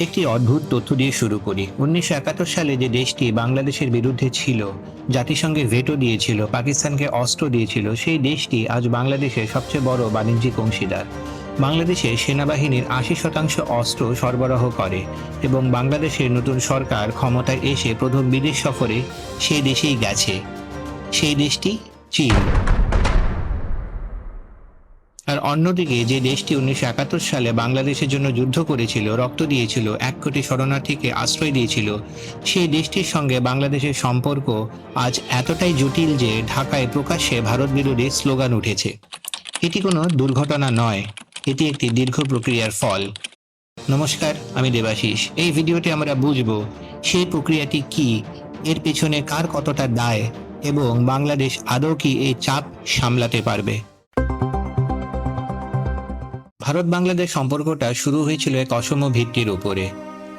একটি অদ্ভুত তথ্য দিয়ে শুরু করি। 1971 সালে যে দেশটি বাংলাদেশের বিরুদ্ধে ছিল, জাতিসংঘে ভেটো দিয়েছিল, পাকিস্তানকে অস্ত্র দিয়েছিল, সেই দেশটি আজ বাংলাদেশের সবচেয়ে বড় বাণিজ্যিক অংশীদার। বাংলাদেশের সেনাবাহিনীর 80% অস্ত্র সরবরাহ করে এবং বাংলাদেশের নতুন সরকার ক্ষমতায় এসে প্রথম বিদেশ সফরে সেই দেশেই গেছে। সেই দেশটি চীন। আর অন্যদিকে যে দেশটি 1971 সালে বাংলাদেশের জন্য যুদ্ধ করেছিল, রক্ত দিয়েছিল, 1 কোটি শরণার্থীকে আশ্রয় দিয়েছিল, সেই দেশটির সঙ্গে বাংলাদেশের সম্পর্ক আজ এতটাই জটিল যে ঢাকায় প্রকাশ্যে ভারত বিরোধী স্লোগান উঠেছে। এটি কোনো দুর্ঘটনা নয়, এটি একটি দীর্ঘ প্রক্রিয়ার ফল। নমস্কার, আমি দেবাশিস। এই ভিডিওতে আমরা বুঝব সেই প্রক্রিয়াটি কি, এর পেছনে কার কতটা দায় এবং বাংলাদেশ আদৌ কি এই চাপ সামলাতে পারবে। ভারত বাংলাদেশ সম্পর্কটা শুরু হয়েছিল এক অসম ভিত্তির উপরে।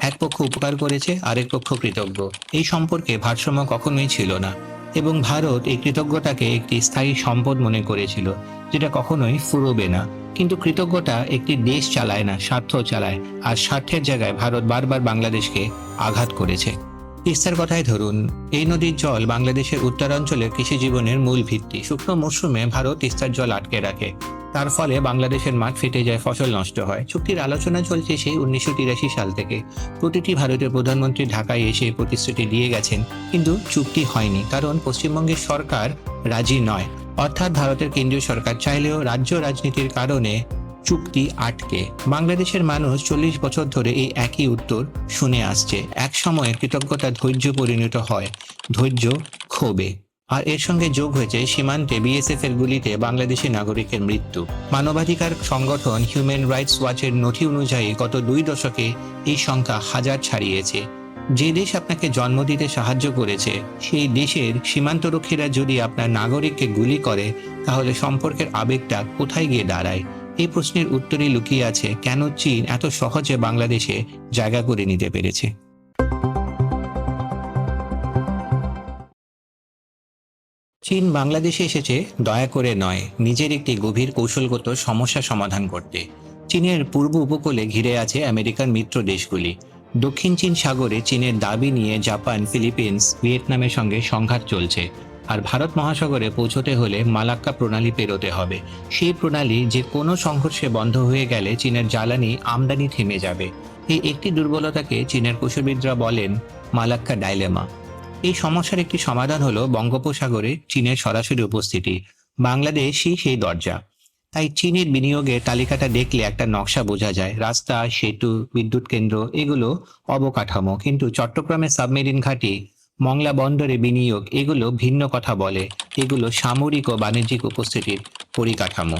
এক পক্ষ উপকার করেছে, আরেক পক্ষ কৃতজ্ঞ। এই সম্পর্কে ভারসাম্য কখনোই ছিল না এবং ভারত এই কৃতজ্ঞতাকে একটি স্থায়ী সম্পদ মনে করেছিল, যেটা কখনোই ফুরোবে না। কিন্তু কৃতজ্ঞতা একটি দেশ চালায় না, স্বার্থ চালায়, আর স্বার্থের জায়গায় ভারত বারবার বাংলাদেশকে আঘাত করেছে। তিস্তার কথাই ধরুন, এই নদীর জল বাংলাদেশের উত্তরাঞ্চলের কৃষি জীবনের মূল ভিত্তি। শুকনো মৌসুমে ভারত তিস্তার জল আটকে রাখে, তার ফলে বাংলাদেশের মাঠ ফেটে যায়, ফসল নষ্ট হয়। চুক্তির আলোচনা চলছে সেই 1983 সাল থেকে। প্রতিটি ভারতীয় প্রধানমন্ত্রী ঢাকায় এসে প্রতিশ্রুতি দিয়ে গেছেন, কিন্তু চুক্তি হয়নি, কারণ পশ্চিমবঙ্গের সরকার রাজি নয়। অর্থাৎ ভারতের কেন্দ্রীয় সরকার চাইলেও রাজ্য রাজনীতির কারণে চুক্তি আটকে। বাংলাদেশের মানুষ 40 বছর ধরে এই একই উত্তর শুনে আসছে। এক সময়ে কৃতজ্ঞতা ধৈর্য পরিণত হয়, ধৈর্য ক্ষোভে। আর এর সঙ্গে যোগ হয়েছে সীমান্তে বিএসএফ এর গুলিতে বাংলাদেশি নাগরিকের মৃত্যু। মানবাধিকার সংগঠন হিউম্যান রাইটস ওয়াচের নথি অনুযায়ী গত 2 দশকে এই সংখ্যা হাজার ছাড়িয়েছে। যে দেশ আপনাকে জন্ম দিতে সাহায্য করেছে, সেই দেশের সীমান্তরক্ষীরা যদি আপনার নাগরিককে গুলি করে, তাহলে সম্পর্কের আবেগটা কোথায় গিয়ে দাঁড়ায়? এই প্রশ্নের উত্তরই লুকিয়ে আছে কেন চীন এত সহজে বাংলাদেশে জায়গা করে নিতে পেরেছে। চীন বাংলাদেশে এসেছে দয়া করে নয়, নিজের একটি গভীর কৌশলগত সমস্যা সমাধান করতে। চীনের পূর্ব উপকূলে ঘিরে আছে আমেরিকার মিত্র দেশগুলি। দক্ষিণ চীন সাগরে চীনের দাবি নিয়ে জাপান, ফিলিপিন্স, ভিয়েতনামের সঙ্গে সংঘাত চলছে। আর ভারত মহাসাগরে পৌঁছতে হলে মালাক্কা প্রণালী পেরোতে হবে। সেই প্রণালী যে কোনো সংঘর্ষে বন্ধ হয়ে গেলে চীনের জ্বালানি আমদানি থেমে যাবে। এই একটি দুর্বলতাকে চীনের কূটবিদরা বলেন মালাক্কা ডাইলেমা। এই সমস্যার একটি সমাধান হলো বঙ্গোপসাগরে চীনের সরাসরি উপস্থিতি। বাংলাদেশই সেই দরজা। তাই চীনের বিনিয়োগের তালিকাটা দেখলে একটা নকশা বোঝা যায়। রাস্তা, সেতু, বিদ্যুৎ কেন্দ্র, এগুলো অবকাঠামো। কিন্তু চট্টগ্রামের সাবমেরিন ঘাঁটি, মংলা বন্দরে বিনিয়োগ, এগুলো ভিন্ন কথা বলে। এগুলো সামরিক ও বাণিজ্যিক উপস্থিতির পরিকাঠামো।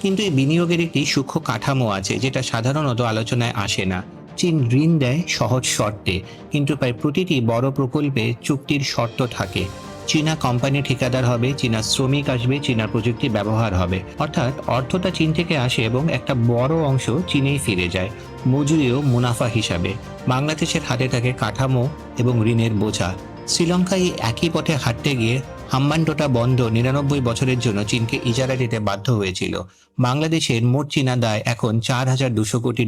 কিন্তু এই বিনিয়োগের একটি সূক্ষ্ম কাঠামো আছে, যেটা সাধারণত আলোচনায় আসে না। চীন ঋণ দেয় সহজ শর্তে, কিন্তু প্রায় প্রতিটি বড় প্রকল্পে চুক্তির শর্ত থাকে। চীনা কোম্পানি ঠিকাদার হবে, চীনা শ্রমিক আসবে, চীনা প্রযুক্তি ব্যবহার হবে। অর্থাৎ অর্থটা চীন থেকে আসে এবং একটা বড় অংশ চীনেই ফিরে যায়, মজুরি ও মুনাফা হিসাবে। বাংলাদেশের হাতে থাকে কাঠামো এবং ঋণের বোঝা। শ্রীলঙ্কায় একই পথে হাঁটতে গিয়ে হাম্বানটোটা বন্দর 99 বছরের জন্য চীনকে ইজারা দিতে বাধ্য হয়েছিল। বাংলাদেশের মোট চীনা দায় এখন $4200 কোটি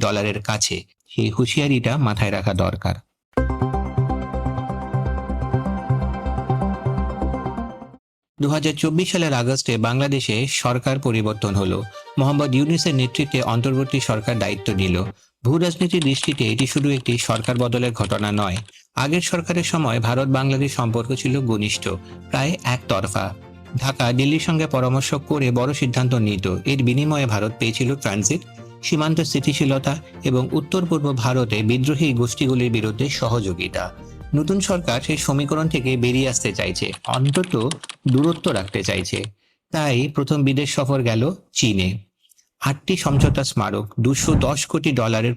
কাছে। সেই হুঁশিয়ারিটা মাথায় রাখা দরকার। 2024 সালের আগস্টে বাংলাদেশে সরকার পরিবর্তন হলো। মোহাম্মদ ইউনূসের নেতৃত্বে অন্তর্বর্তী সরকার দায়িত্ব নিল। ভূ রাজনীতির দৃষ্টিতে এটি শুধু একটি সরকার বদলের ঘটনা নয়। আগের সরকারের সময় ভারত বাংলাদেশ সম্পর্ক ছিল ঘনিষ্ঠ, প্রায় একতরফা। ঢাকা দিল্লির সঙ্গে পরামর্শ করে বড় সিদ্ধান্ত নিত। এর বিনিময়ে ভারত পেয়েছিল ট্রানজিট, সীমান্ত স্থিতিশীলতা এবং উত্তর পূর্ব ভারতে বিদ্রোহী গোষ্ঠীগুলির বিরুদ্ধে সহযোগিতা। নতুন সরকার সেই সমীকরণ থেকে বেরিয়ে আসতে চাইছে, অন্তত দূরত্ব রাখতে চাইছে। তাই প্রথম বিদেশ সফর গেল চীনে। 8টি সমঝোতা স্মারক, $210 কোটি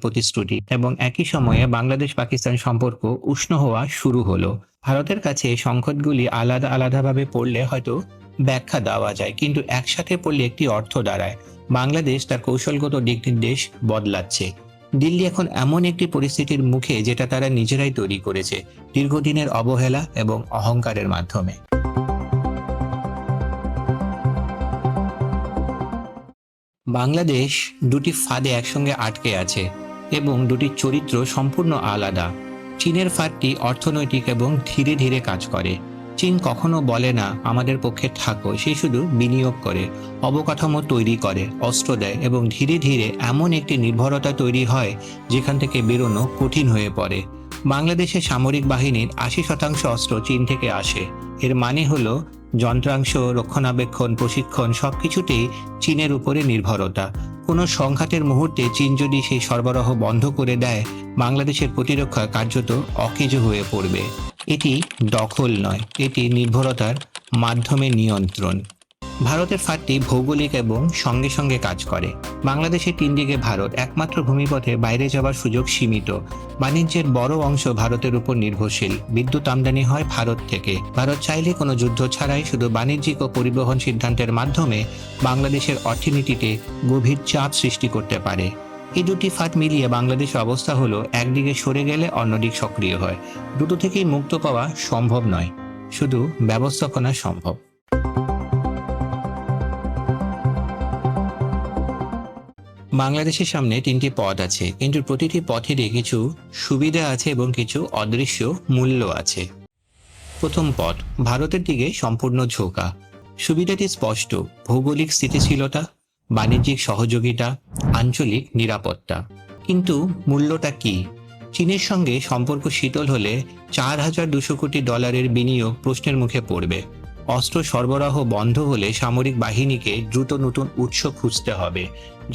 প্রতিশ্রুতি এবং একই সময়ে বাংলাদেশ পাকিস্তান সম্পর্ক উষ্ণ হওয়া শুরু হলো। ভারতের কাছে সংকটগুলি আলাদা আলাদাভাবে পড়লে হয়তো ব্যাখ্যা দেওয়া যায়, কিন্তু একসাথে পড়লে একটি অর্থ দাঁড়ায়। বাংলাদেশ তার কৌশলগত দিক নির্দেশ বদলাচ্ছে। দিল্লি এখন এমন একটি পরিস্থিতির মুখে যেটা তারা নিজেরাই তৈরি করেছে, দীর্ঘদিনের অবহেলা এবং অহংকারের মাধ্যমে। বাংলাদেশ দুটি ফাঁদে একসঙ্গে আটকে আছে। এবং দুটি চরিত্র সম্পূর্ণ আলাদা। চীনের ফাঁদটি অর্থনৈতিক এবং ধীরে ধীরে কাজ করে। চীন কখনো বলে না আমাদের পক্ষে থাকো, সে শুধু বিনিয়োগ করে, অবকাঠামো তৈরি করে, অস্ত্র দেয় এবং ধীরে ধীরে এমন একটি নির্ভরতা তৈরি হয় যেখান থেকে বেরোনো কঠিন হয়ে পড়ে। বাংলাদেশের সামরিক বাহিনীর 80% অস্ত্র চীন থেকে আসে। এর মানে হলো যন্ত্রাংশ, রক্ষণাবেক্ষণ, প্রশিক্ষণ সবকিছুতেই চীনের উপরে নির্ভরতা। কোনো সংঘাতের মুহূর্তে চীন যদি সেই সরবরাহ বন্ধ করে দেয়, বাংলাদেশের প্রতিরক্ষা কার্যত অকেজো হয়ে পড়বে। এটি দখল নয়, এটি নির্ভরতার মাধ্যমে নিয়ন্ত্রণ। ভারতের ফাঁদটি ভৌগোলিক এবং সঙ্গে সঙ্গে কাজ করে। বাংলাদেশের 3 দিকে ভারত, একমাত্র ভূমিপথে বাইরে যাওয়ার সুযোগ সীমিত। বাণিজ্যের বড় অংশ ভারতের উপর নির্ভরশীল। বিদ্যুৎ আমদানি হয় ভারত থেকে। ভারত চাইলে কোনো যুদ্ধ ছাড়াই শুধু বাণিজ্যিক ও পরিবহন সিদ্ধান্তের মাধ্যমে বাংলাদেশের অর্থনীতিতে গভীর চাপ সৃষ্টি করতে পারে। এই দুটি ফাঁদ মিলিয়ে বাংলাদেশের অবস্থা হলো, একদিকে সরে গেলে অন্যদিক সক্রিয় হয়। দুটো থেকেই মুক্ত পাওয়া সম্ভব নয়, শুধু ব্যবস্থাপনা সম্ভব। বাংলাদেশের সামনে 3টি পথ আছে, কিন্তু প্রতিটি পথেরই কিছু সুবিধা আছে এবং কিছু অদৃশ্য মূল্য আছে। প্রথম পথ, ভারতের দিকে সম্পূর্ণ ঝোঁকা। সুবিধাটি স্পষ্ট: ভৌগোলিক স্থিতিশীলতা, বাণিজ্যিক সহযোগিতা, আঞ্চলিক নিরাপত্তা। কিন্তু মূল্যটা কি? চীনের সঙ্গে সম্পর্ক শীতল হলে $4,200 কোটি বিনিয়োগ প্রশ্নের মুখে পড়বে। অস্ত্র সরবরাহ বন্ধ হলে সামরিক বাহিনীকে দ্রুত নতুন উৎস খুঁজতে হবে,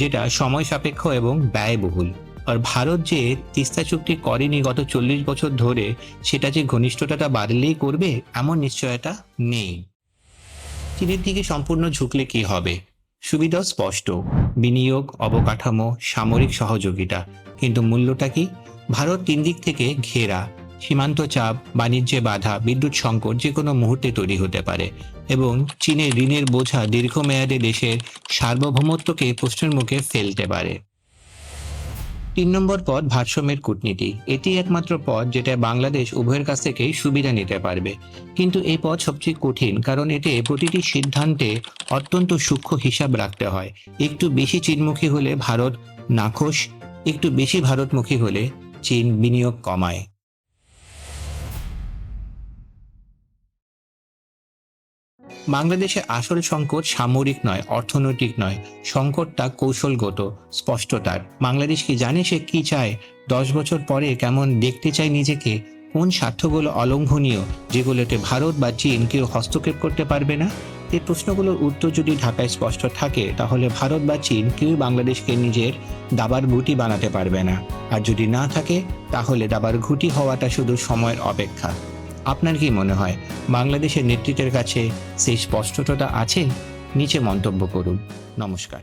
যেটা সময় সাপেক্ষ এবং ব্যয়বহুল। আর ভারত যে তিস্তা চুক্তি করেনি গত 40 বছর ধরে, সেটা যে ঘনিষ্ঠতাটা বাড়লেই করবে এমন নিশ্চয়তা নেই। চীনের দিকে সম্পূর্ণ ঝুঁকলে কি হবে? সুবিধা স্পষ্ট: বিনিয়োগ, অবকাঠামো, সামরিক সহযোগিতা। কিন্তু মূল্যটা কি? ভারত 3 দিক থেকে ঘেরা। সীমান্ত চাপ, বাণিজ্যে বাধা, বিদ্যুৎ সংকট যে কোনো মুহূর্তে তৈরি হতে পারে। এবং চীনের ঋণের বোঝা দীর্ঘমেয়াদে দেশের সার্বভৌমত্বকে প্রশ্নের মুখে ফেলতে পারে। 3 নম্বর পথ, ভারসাম্যের কূটনীতি। এটি একমাত্র পথ যেটা বাংলাদেশ উভয়ের কাছ থেকেই সুবিধা নিতে পারবে। কিন্তু এই পথ সবচেয়ে কঠিন, কারণ এতে প্রতিটি সিদ্ধান্তে অত্যন্ত সূক্ষ্ম হিসাব রাখতে হয়। একটু বেশি চীনমুখী হলে ভারত নাখোশ, একটু বেশি ভারতমুখী হলে চীন বিনিয়োগ কমায়। বাংলাদেশের আসল সংকট সামরিক নয়, অর্থনৈতিক নয়, সংকটটা কৌশলগত, স্পষ্টতার। বাংলাদেশ কি জানে সে কি চায়? 10 বছর পরে কেমন দেখতে চায় নিজেকে? কোন স্বার্থগুলো অলঙ্ঘনীয়, যেগুলোতে ভারত বা চীন কেউ হস্তক্ষেপ করতে পারবে না? এই প্রশ্নগুলোর উত্তর যদি ঢাকায় স্পষ্ট থাকে, তাহলে ভারত বা চীন কেউ বাংলাদেশকে নিজের দাবার ঘুঁটি বানাতে পারবে না। আর যদি না থাকে, তাহলে দাবার ঘুঁটি হওয়াটা শুধু সময়ের অপেক্ষা। আপনার কি মনে হয়, বাংলাদেশের নেতৃত্বের কাছে সেই স্পষ্টতা আছে? নিচে মন্তব্য করুন। নমস্কার।